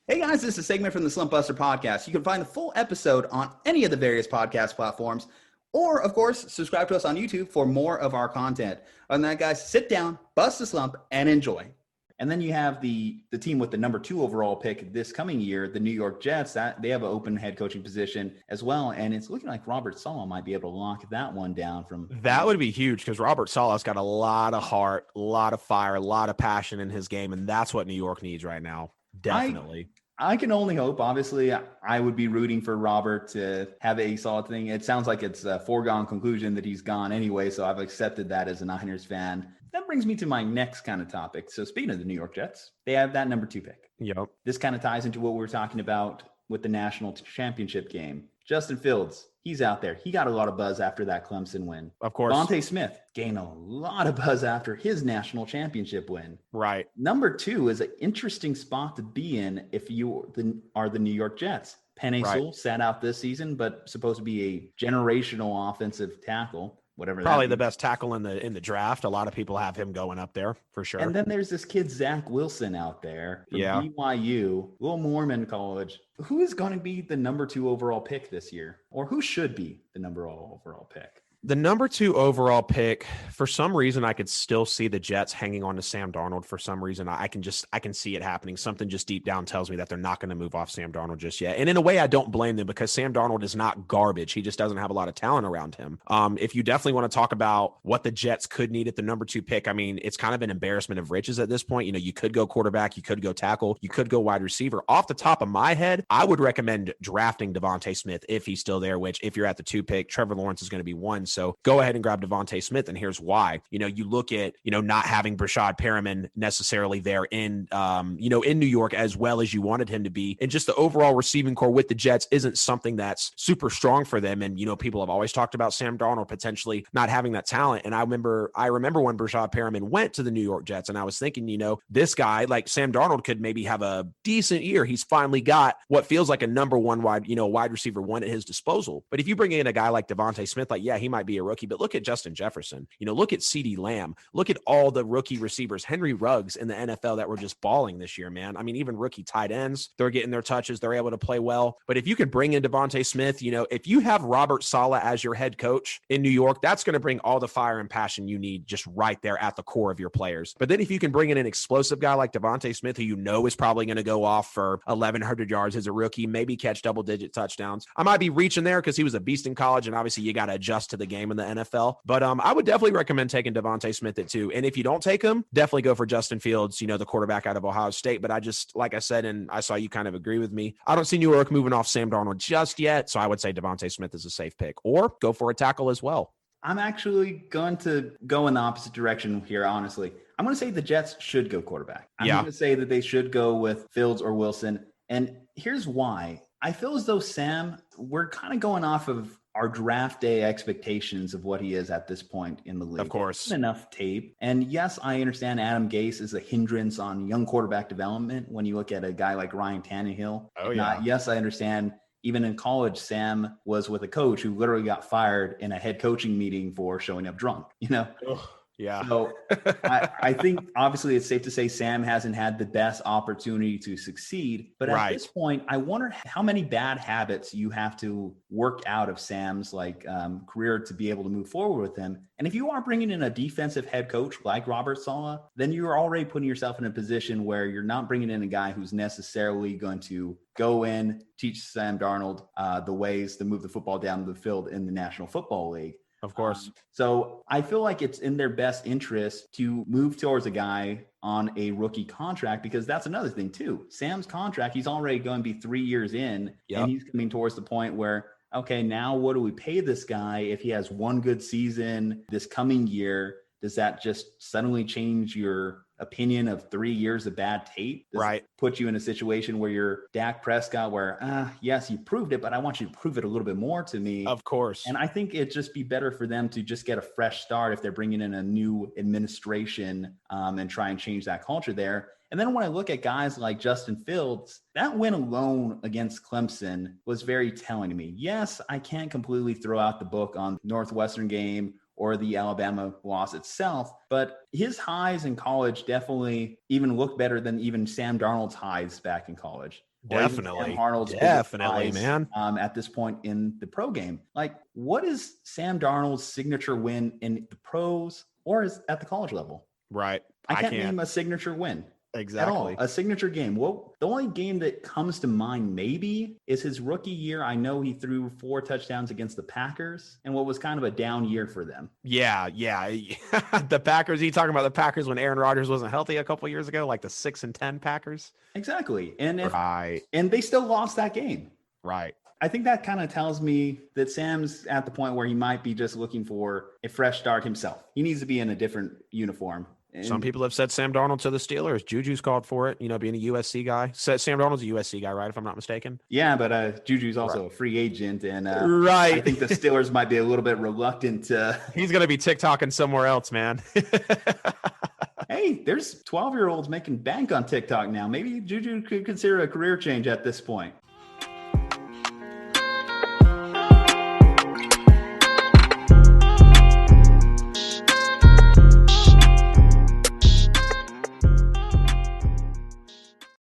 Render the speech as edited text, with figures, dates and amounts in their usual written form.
Hey guys, this is a segment from the Slumpbuster Podcast. You can find the full episode on any of the various podcast platforms, or of course, subscribe to us on YouTube for more of our content. Other than that, guys, sit down, bust a slump, and enjoy. And then you have the team with the number 2 overall pick this coming year, the New York Jets. That they have an open head coaching position as well, and it's looking like Robert Saleh might be able to lock that one down. That would be huge because Robert Saleh's got a lot of heart, a lot of fire, a lot of passion in his game, and that's what New York needs right now. Definitely. I can only hope. Obviously, I would be rooting for Robert to have a solid thing. It sounds like it's a foregone conclusion that he's gone anyway, so I've accepted that as a Niners fan. That brings me to my next kind of topic. So speaking of the New York Jets, they have that number 2 pick. Yep. This kind of ties into what we were talking about with the national championship game. Justin Fields, he's out there. He got a lot of buzz after that Clemson win. Of course. Devonta Smith gained a lot of buzz after his national championship win. Right. Number 2 is an interesting spot to be in if you are the New York Jets. Penei Sewell sat out this season, but supposed to be a generational offensive tackle. Whatever. Probably the best tackle in the draft. A lot of people have him going up there for sure. And then there's this kid, Zach Wilson, out there from BYU, Will Mormon College. Who is going to be the number 2 overall pick this year? Or who should be the number 1 overall pick? The number 2 overall pick, for some reason, I could still see the Jets hanging on to Sam Darnold. For some reason, I can see it happening. Something just deep down tells me that they're not going to move off Sam Darnold just yet. And in a way, I don't blame them because Sam Darnold is not garbage. He just doesn't have a lot of talent around him. If you definitely want to talk about what the Jets could need at the number 2 pick, I mean, it's kind of an embarrassment of riches at this point. You know, you could go quarterback, you could go tackle, you could go wide receiver. Off the top of my head, I would recommend drafting Devonta Smith if he's still there, which if you're at the 2 pick, Trevor Lawrence is going to be 1. So go ahead and grab Devonta Smith, and here's why. You know, you look at, not having Brashad Perriman necessarily there in New York as well as you wanted him to be, and just the overall receiving core with the Jets isn't something that's super strong for them. And, people have always talked about Sam Darnold potentially not having that talent. And I remember when Brashad Perriman went to the New York Jets, and I was thinking, this guy, like Sam Darnold, could maybe have a decent year. He's finally got what feels like a number 1 wide receiver 1 at his disposal. But if you bring in a guy like Devonta Smith, he might be a rookie, but look at Justin Jefferson, look at CeeDee Lamb, look at all the rookie receivers, Henry Ruggs in the NFL that were just balling this year, man. I mean, even rookie tight ends, they're getting their touches. They're able to play well. But if you could bring in Devonta Smith, if you have Robert Saleh as your head coach in New York, that's going to bring all the fire and passion you need just right there at the core of your players. But then if you can bring in an explosive guy like Devonta Smith, who is probably going to go off for 1,100 yards as a rookie, maybe catch double-digit touchdowns. I might be reaching there because he was a beast in college, and obviously you got to adjust to the game in the NFL. But I would definitely recommend taking Devonta Smith at 2. And if you don't take him, definitely go for Justin Fields, the quarterback out of Ohio State. But I just, like I said, and I saw you kind of agree with me, I don't see New York moving off Sam Darnold just yet. So I would say Devonta Smith is a safe pick, or go for a tackle as well. I'm actually going to go in the opposite direction here, honestly. I'm going to say the Jets should go quarterback. I'm going to say that they should go with Fields or Wilson. And here's why. I feel as though Sam, we're kind of going off of our draft day expectations of what he is at this point in the league. Of course. Enough tape. And yes, I understand Adam Gase is a hindrance on young quarterback development when you look at a guy like Ryan Tannehill. Yes, I understand. Even in college, Sam was with a coach who literally got fired in a head coaching meeting for showing up drunk, Ugh. Yeah. So I think obviously it's safe to say Sam hasn't had the best opportunity to succeed. But at this point, I wonder how many bad habits you have to work out of Sam's career to be able to move forward with him. And if you are bringing in a defensive head coach like Robert Saleh, then you're already putting yourself in a position where you're not bringing in a guy who's necessarily going to go in, teach Sam Darnold the ways to move the football down the field in the National Football League. Of course. So I feel like it's in their best interest to move towards a guy on a rookie contract, because that's another thing too. Sam's contract, he's already going to be 3 years in, and he's coming towards the point where, okay, now what do we pay this guy if he has one good season this coming year? Does that just suddenly change your opinion of 3 years of bad tape? Does it put you in a situation where you're Dak Prescott, where, yes, you proved it, but I want you to prove it a little bit more to me. Of course. And I think it'd just be better for them to just get a fresh start if they're bringing in a new administration and try and change that culture there. And then when I look at guys like Justin Fields, that win alone against Clemson was very telling to me. Yes, I can't completely throw out the book on the Northwestern game or the Alabama loss itself, but his highs in college definitely even look better than even Sam Darnold's highs back in college. Definitely. Sam Darnold's Definitely, biggest man. prize, at this point in the pro game. Like, what is Sam Darnold's signature win in the pros or is at the college level? Right. I can't name a signature win. Exactly. At all. A signature game. Well, the only game that comes to mind maybe is his rookie year. I know he threw 4 touchdowns against the Packers and what was kind of a down year for them. Yeah. The Packers, you talking about the Packers when Aaron Rodgers wasn't healthy a couple years ago, like the 6-10 Packers? Exactly. And and they still lost that game. Right. I think that kind of tells me that Sam's at the point where he might be just looking for a fresh start himself. He needs to be in a different uniform. Some people have said Sam Darnold to the Steelers. Juju's called for it, being a USC guy. Sam Darnold's a USC guy, right, if I'm not mistaken? Yeah, but Juju's also a free agent. And right. I think the Steelers might be a little bit reluctant to... He's going to be TikToking somewhere else, man. Hey, there's 12-year-olds making bank on TikTok now. Maybe Juju could consider a career change at this point.